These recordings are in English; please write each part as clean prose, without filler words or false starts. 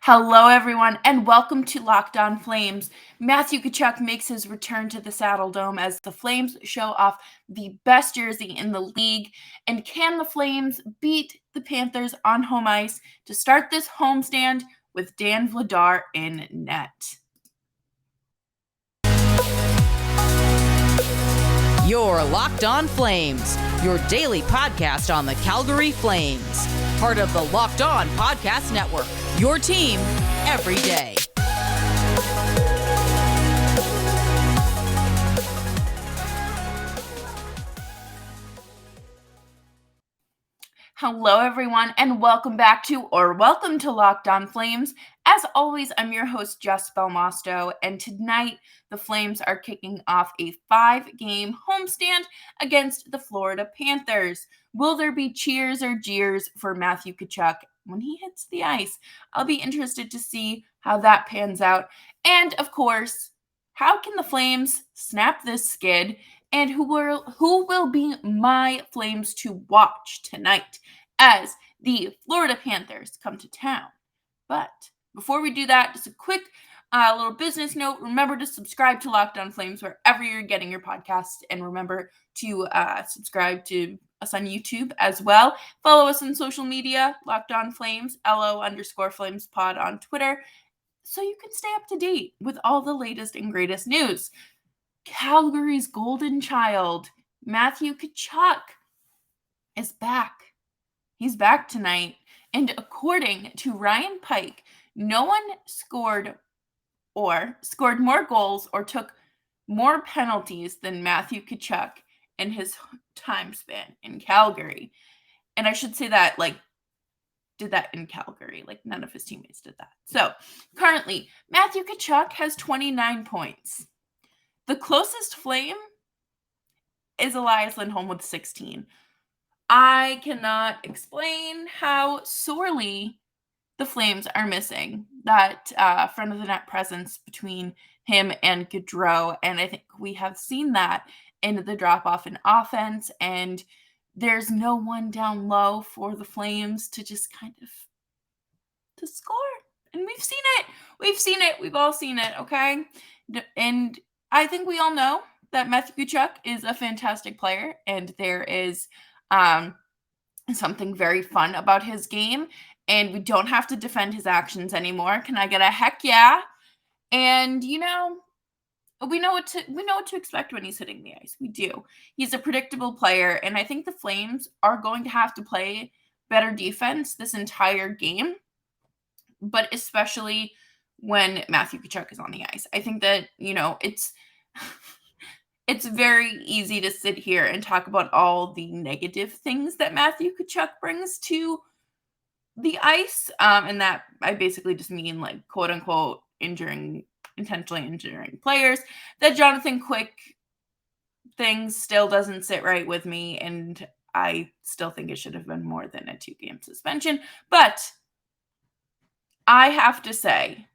Hello, everyone, and welcome to Locked On Flames. Matthew Tkachuk makes his return to the Saddle Dome as the Flames show off the best jersey in the league. And can the Flames beat the Panthers on home ice to start this homestand with Dan Vladar in net? You're Locked On Flames, your daily podcast on the Calgary Flames. Part of the Locked On Podcast Network, your team every day. Hello, everyone, and welcome to Locked On Flames. As always, I'm your host, Jess Belmosto, and tonight the Flames are kicking off a 5-game homestand against the Florida Panthers. Will there be cheers or jeers for Matthew Tkachuk when he hits the ice? I'll be interested to see how that pans out. And, of course, how can the Flames snap this skid? And who will be my Flames to watch tonight as the Florida Panthers come to town? But before we do that, just a quick little business note. Remember to subscribe to Locked On Flames wherever you're getting your podcasts. And remember to subscribe to us on YouTube as well. Follow us on social media, Locked On Flames, LO_Flames pod on Twitter, so you can stay up to date with all the latest and greatest news. Calgary's golden child, Matthew Tkachuk, is back. He's back tonight. And according to Ryan Pike, no one scored more goals or took more penalties than Matthew Tkachuk in his time span in Calgary. And I should say that, did that in Calgary. None of his teammates did that. So, currently, Matthew Tkachuk has 29 points. The closest Flame is Elias Lindholm with 16. I cannot explain how sorely the Flames are missing that front of the net presence between him and Gaudreau, and I think we have seen that in the drop-off in offense, and there's no one down low for the Flames to just kind of to score. And we've seen it. We've all seen it, okay? And I think we all know that Matthew Tkachuk is a fantastic player, and there is something very fun about his game, and we don't have to defend his actions anymore. Can I get a heck yeah? And we know what to expect when he's hitting the ice. We do. He's a predictable player, and I think the Flames are going to have to play better defense this entire game, but especially when Matthew Tkachuk is on the ice. I think that, it's very easy to sit here and talk about all the negative things that Matthew Tkachuk brings to the ice, and that I basically just mean, quote unquote, intentionally injuring players. That Jonathan Quick thing still doesn't sit right with me, and I still think it should have been more than a 2-game suspension. But I have to say,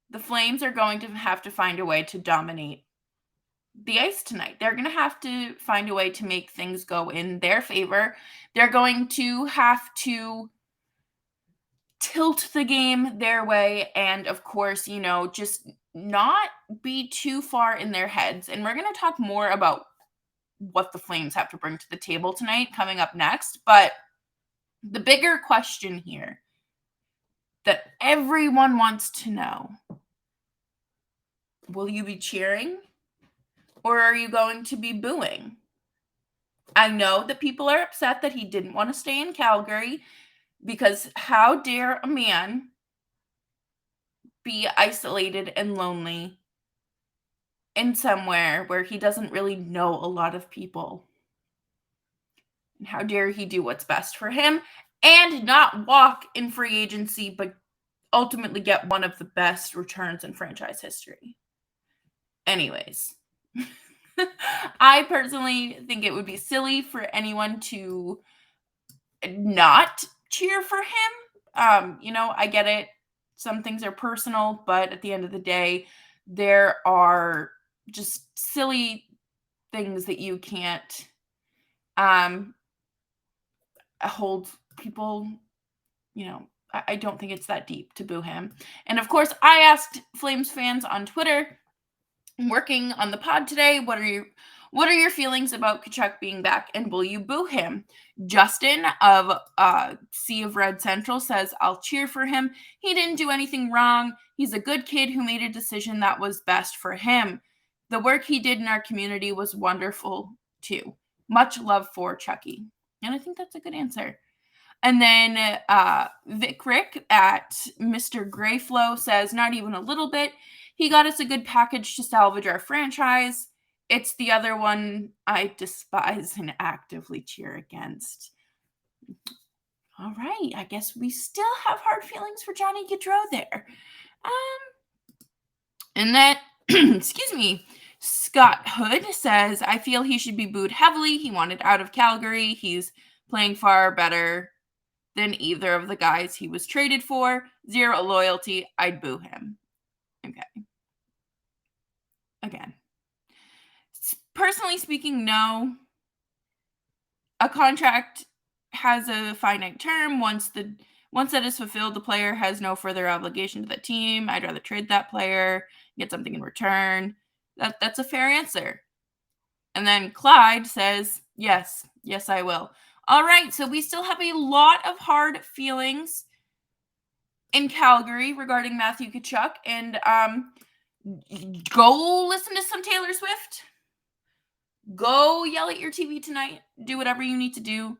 the Flames are going to have to find a way to dominate the ice tonight. They're going to have to find a way to make things go in their favor. They're going to have to tilt the game their way, and of course, just not be too far in their heads. And we're going to talk more about what the Flames have to bring to the table tonight coming up next. But the bigger question here that everyone wants to know: will you be cheering, or are you going to be booing? I know that people are upset that he didn't want to stay in Calgary, because how dare a man be isolated and lonely in somewhere where he doesn't really know a lot of people? And how dare he do what's best for him and not walk in free agency, but ultimately get one of the best returns in franchise history? Anyways. I personally think it would be silly for anyone to not cheer for him. I get it. Some things are personal, but at the end of the day, there are just silly things that you can't hold people, I don't think it's that deep to boo him. And of course, I asked Flames fans on Twitter, working on the pod today, what are your feelings about Tkachuk being back, and will you boo him? Justin of Sea of Red Central says, I'll cheer for him. He didn't do anything wrong. He's a good kid who made a decision that was best for him. The work he did in our community was wonderful too. Much love for Chucky. And I think that's a good answer. And then Vic Rick at Mr. Greyflow says, not even a little bit. He got us a good package to salvage our franchise. It's the other one I despise and actively cheer against. All right, I guess we still have hard feelings for Johnny Gaudreau there. And then, excuse me, Scott Hood says, I feel he should be booed heavily. He wanted out of Calgary. He's playing far better than either of the guys he was traded for. Zero loyalty. I'd boo him. Okay. Again. Personally speaking, no. A contract has a finite term. Once that is fulfilled, the player has no further obligation to the team. I'd rather trade that player, get something in return. That's a fair answer. And then Clyde says, yes, I will. All right, so we still have a lot of hard feelings in Calgary regarding Matthew Tkachuk, and go listen to some Taylor Swift. Go yell at your TV tonight. Do whatever you need to do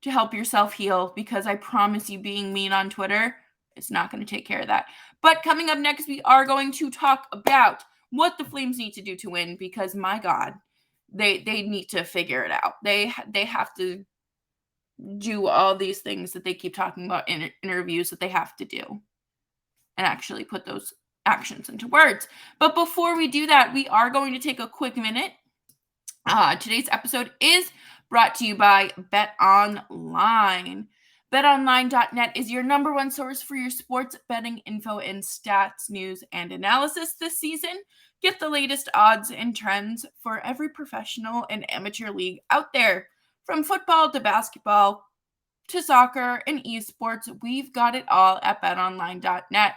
to help yourself heal, because I promise you, being mean on Twitter is not going to take care of that. But coming up next, we are going to talk about what the Flames need to do to win, because my God, they need to figure it out. They have to do all these things that they keep talking about in interviews that they have to do, and actually put those actions into words. But before we do that, we are going to take a quick minute. Today's episode is brought to you by BetOnline. BetOnline.net is your number one source for your sports betting info and stats, news, and analysis this season. Get the latest odds and trends for every professional and amateur league out there. From football to basketball to soccer and esports, we've got it all at betonline.net.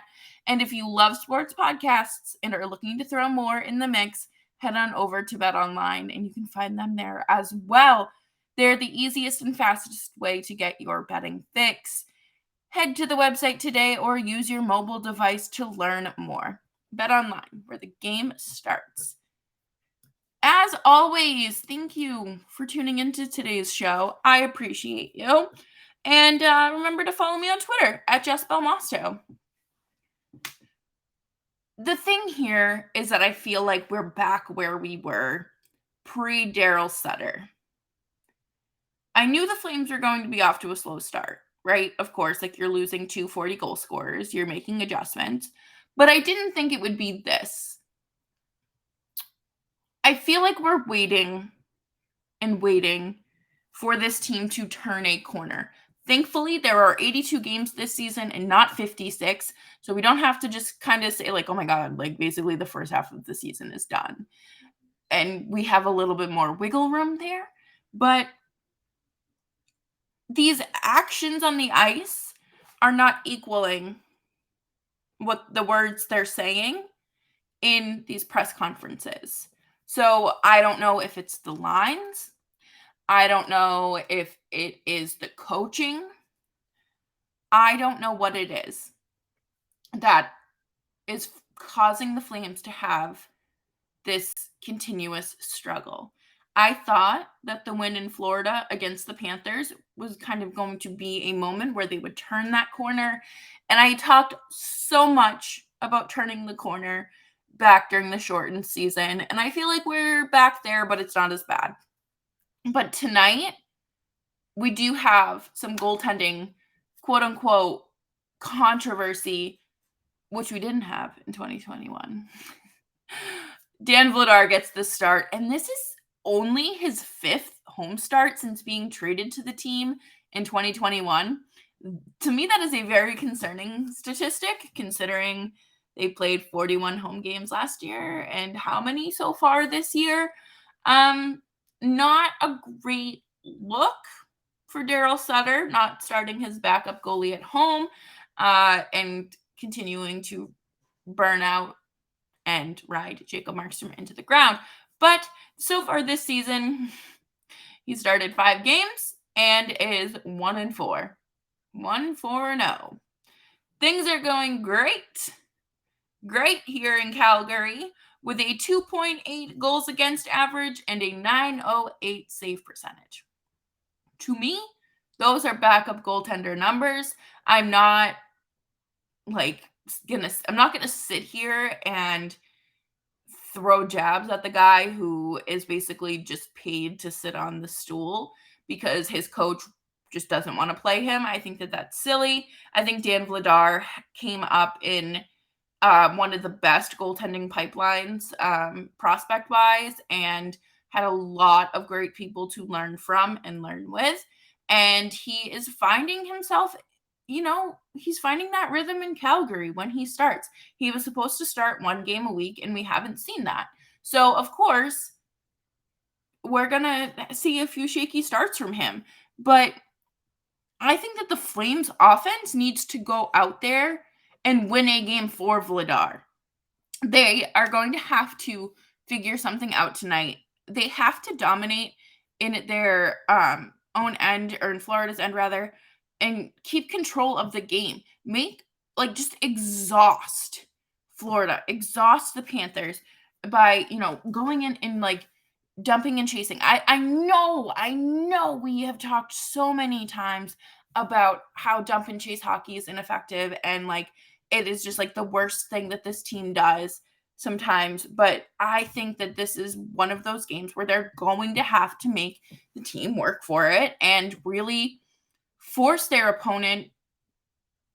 And if you love sports podcasts and are looking to throw more in the mix, head on over to BetOnline and you can find them there as well. They're the easiest and fastest way to get your betting fix. Head to the website today or use your mobile device to learn more. BetOnline, where the game starts. As always, thank you for tuning into today's show. I appreciate you. And remember to follow me on Twitter at JessBelmosto. The thing here is that I feel like we're back where we were pre-Daryl Sutter. I knew the Flames were going to be off to a slow start, right? Of course, like, you're losing 240 goal scorers, you're making adjustments, but I didn't think it would be this. I feel like we're waiting and waiting for this team to turn a corner. Thankfully, there are 82 games this season and not 56, so we don't have to just kind of say, like, oh my God, like, basically the first half of the season is done. And we have a little bit more wiggle room there, but these actions on the ice are not equaling what the words they're saying in these press conferences. So I don't know if it's the lines. I don't know if it is the coaching. I don't know what it is that is causing the Flames to have this continuous struggle. I thought that the win in Florida against the Panthers was kind of going to be a moment where they would turn that corner. And I talked so much about turning the corner back during the shortened season. And I feel like we're back there, but it's not as bad. But tonight, we do have some goaltending, quote unquote, controversy, which we didn't have in 2021. Dan Vladar gets the start, and this is only his 5th home start since being traded to the team in 2021. To me, that is a very concerning statistic, considering they played 41 home games last year and how many so far this year. Not a great look for Daryl Sutter, not starting his backup goalie at home. and continuing to burn out and ride Jacob Markstrom into the ground. But so far this season, he started 5 games and is 1-4. 1-4-0. Things are going great here in Calgary with a 2.8 goals against average and a .908 save percentage. To me, those are backup goaltender numbers. I'm not gonna sit here and throw jabs at the guy who is basically just paid to sit on the stool because his coach just doesn't want to play him. I think that that's silly. I think Dan Vladar came up in one of the best goaltending pipelines, prospect-wise, and had a lot of great people to learn from and learn with. And he is finding himself, he's finding that rhythm in Calgary when he starts. He was supposed to start 1 game a week, and we haven't seen that. So, of course, we're going to see a few shaky starts from him. But I think that the Flames offense needs to go out there and win a game for Vladar. They are going to have to figure something out tonight. They have to dominate in their own end, or in Florida's end rather, and keep control of the game. Just exhaust Florida, exhaust the Panthers by, going in and dumping and chasing. I know we have talked so many times about how dump and chase hockey is ineffective, and it is just the worst thing that this team does sometimes. But I think that this is one of those games where they're going to have to make the team work for it and really force their opponent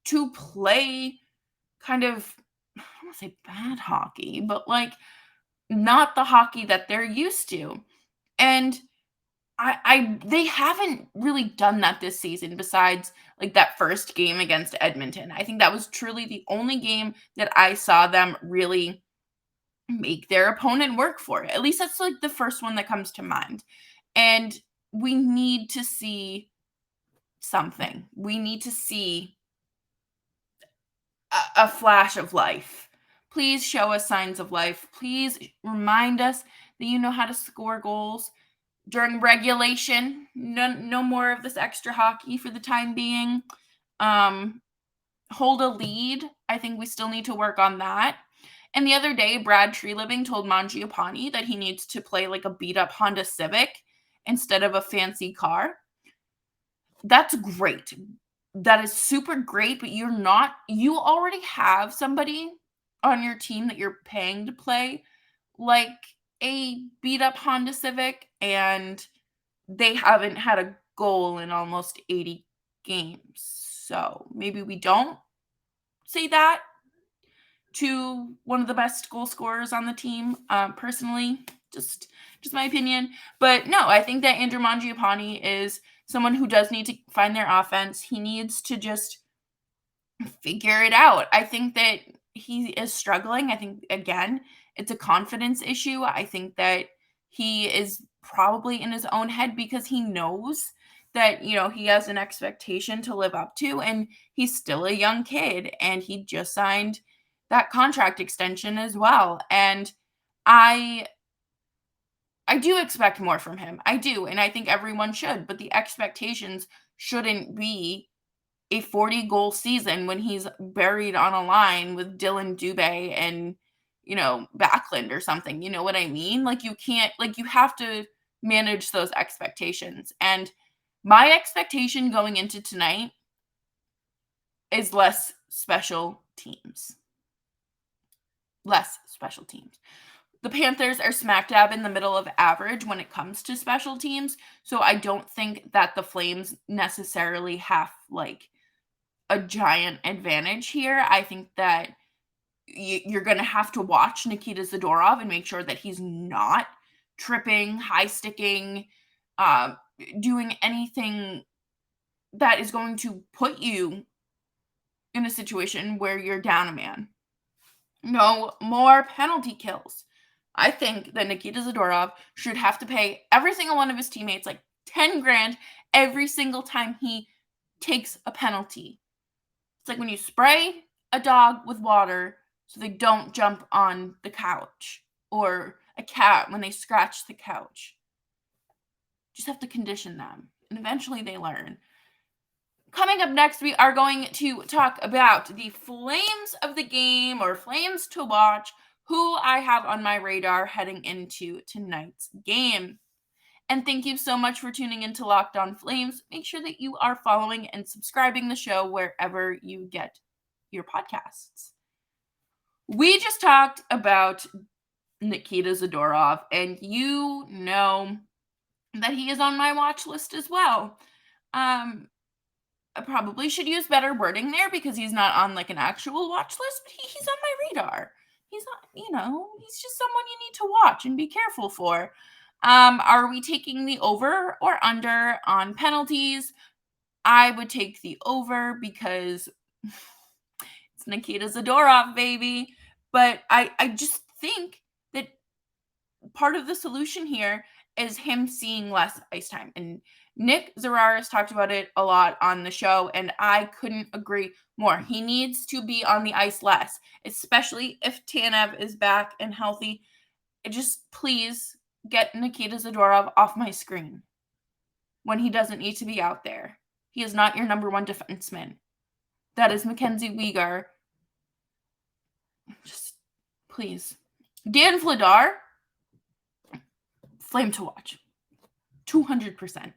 to play kind of, I don't want to say bad hockey, but not the hockey that they're used to. And they haven't really done that this season besides that first game against Edmonton. I think that was truly the only game that I saw them really make their opponent work for it. At least that's the first one that comes to mind. And we need to see something. We need to see a flash of life. Please show us signs of life. Please remind us that you know how to score goals during regulation. No more of this extra hockey for the time being. Hold a lead. I think we still need to work on that. And the other day, Brad Treliving told Mangiapane that he needs to play a beat-up Honda Civic instead of a fancy car. That's great. That is super great, but you already have somebody on your team that you're paying to play a beat-up Honda Civic, and they haven't had a goal in almost 80 games. So maybe we don't say that to one of the best goal scorers on the team, personally. Just my opinion. But no, I think that Andrew Mangiapane is someone who does need to find their offense. He needs to just figure it out. I think that he is struggling. I think, again, it's a confidence issue. I think that he is probably in his own head because he knows that, he has an expectation to live up to, and he's still a young kid, and he just signed that contract extension as well. And I do expect more from him. I do, and I think everyone should, but the expectations shouldn't be a 40-goal season when he's buried on a line with Dylan Dubé and, Backlund or something. You know what I mean? You can't, you have to manage those expectations. And my expectation going into tonight is less special teams. Less special teams. The Panthers are smack dab in the middle of average when it comes to special teams, so I don't think that the Flames necessarily have a giant advantage here. I think that you're going to have to watch Nikita Zadorov and make sure that he's not tripping, high sticking, doing anything that is going to put you in a situation where you're down a man. No more penalty kills. I think that Nikita Zadorov should have to pay every single one of his teammates $10,000 every single time he takes a penalty. It's like when you spray a dog with water so they don't jump on the couch, or a cat when they scratch the couch. Just have to condition them, and eventually they learn. Coming up next, we are going to talk about the flames of the game, or flames to watch, who I have on my radar heading into tonight's game. And thank you so much for tuning into Locked On Flames. Make sure that you are following and subscribing the show wherever you get your podcasts. We just talked about Nikita Zadorov, and you know that he is on my watch list as well. I probably should use better wording there because he's not on like an actual watch list, but he's on my radar. He's not, he's just someone you need to watch and be careful for. Are we taking the over or under on penalties? I would take the over because it's Nikita Zadorov, baby. But I just think that part of the solution here is him seeing less ice time. And Nick Zararis talked about it a lot on the show, and I couldn't agree more. He needs to be on the ice less, especially if Tanev is back and healthy. Just please get Nikita Zadorov off my screen when he doesn't need to be out there. He is not your number one defenseman. That is Mackenzie Weegar. Just please. Dan Vladar, flame to watch. 200%.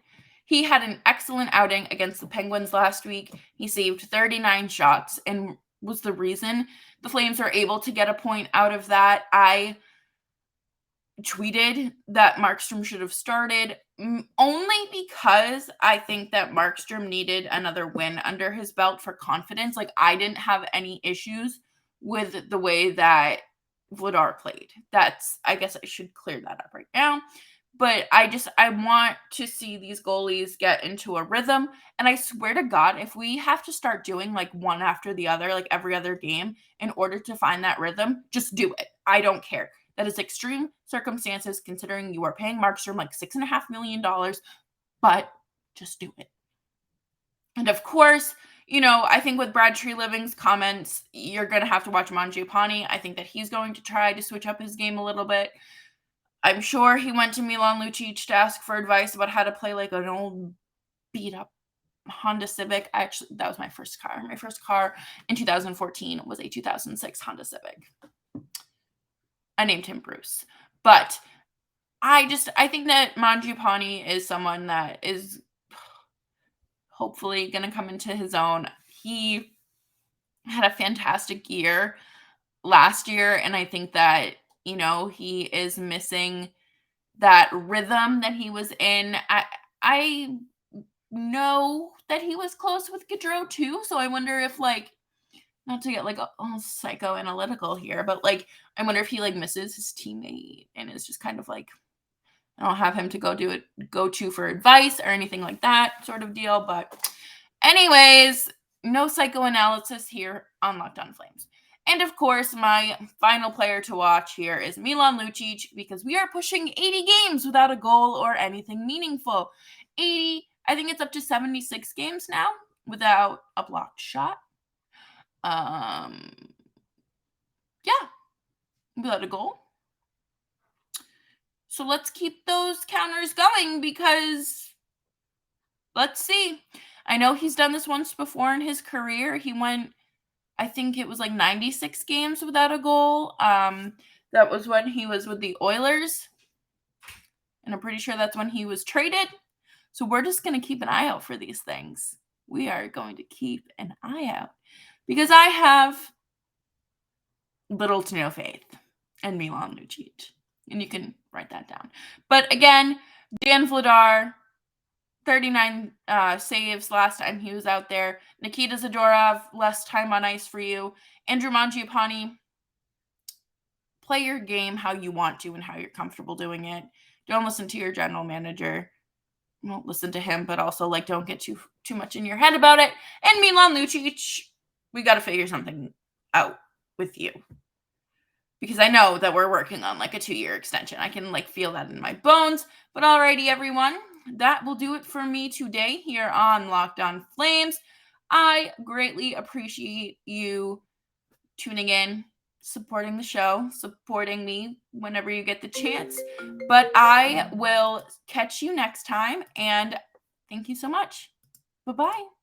He had an excellent outing against the Penguins last week. He saved 39 shots and was the reason the Flames were able to get a point out of that. I tweeted that Markstrom should have started only because I think that Markstrom needed another win under his belt for confidence. Like, I didn't have any issues with the way that Vladar played. I guess I should clear that up right now. But I want to see these goalies get into a rhythm. And I swear to God, if we have to start doing like one after the other, like every other game, in order to find that rhythm, just do it. I don't care. That is extreme circumstances considering you are paying Markstrom like $6.5 million, but just do it. And of course, I think with Brad Treliving's comments, you're going to have to watch Mangiapane. I think that he's going to try to switch up his game a little bit. I'm sure he went to Milan Lucic to ask for advice about how to play like an old beat-up Honda Civic. That was my first car. My first car in 2014 was a 2006 Honda Civic. I named him Bruce. But I think that Mangiapane is someone that is hopefully going to come into his own. He had a fantastic year last year, and I think that he is missing that rhythm that he was in. I know that he was close with Gaudreau too, so I wonder if, like, not to get like psychoanalytical here, but like I wonder if he like misses his teammate and is just kind of like, I don't have him to go to for advice or anything like that sort of deal. But anyways, no psychoanalysis here on Locked On Flames. And of course, my final player to watch here is Milan Lucic, because we are pushing 80 games without a goal or anything meaningful. 80, I think it's up to 76 games now without a blocked shot. Without a goal. So let's keep those counters going because let's see. I know he's done this once before in his career. He went, I think it was like 96 games without a goal. That was when he was with the Oilers. And I'm pretty sure that's when he was traded. So we're just going to keep an eye out for these things. We are going to keep an eye out because I have little to no faith in Milan Lucic. And you can write that down. But again, Dan Vladar, 39 saves last time he was out there. Nikita Zadorov, less time on ice for you. Andrew Mangiapane, play your game how you want to and how you're comfortable doing it. Don't listen to your general manager. Don't listen to him, but also like don't get too much in your head about it. And Milan Lucic, we got to figure something out with you. Because I know that we're working on like a 2-year extension. I can like feel that in my bones. But alrighty, everyone. That will do it for me today here on Locked On Flames. I greatly appreciate you tuning in, supporting the show, supporting me whenever you get the chance. But I will catch you next time, and thank you so much. Bye-bye.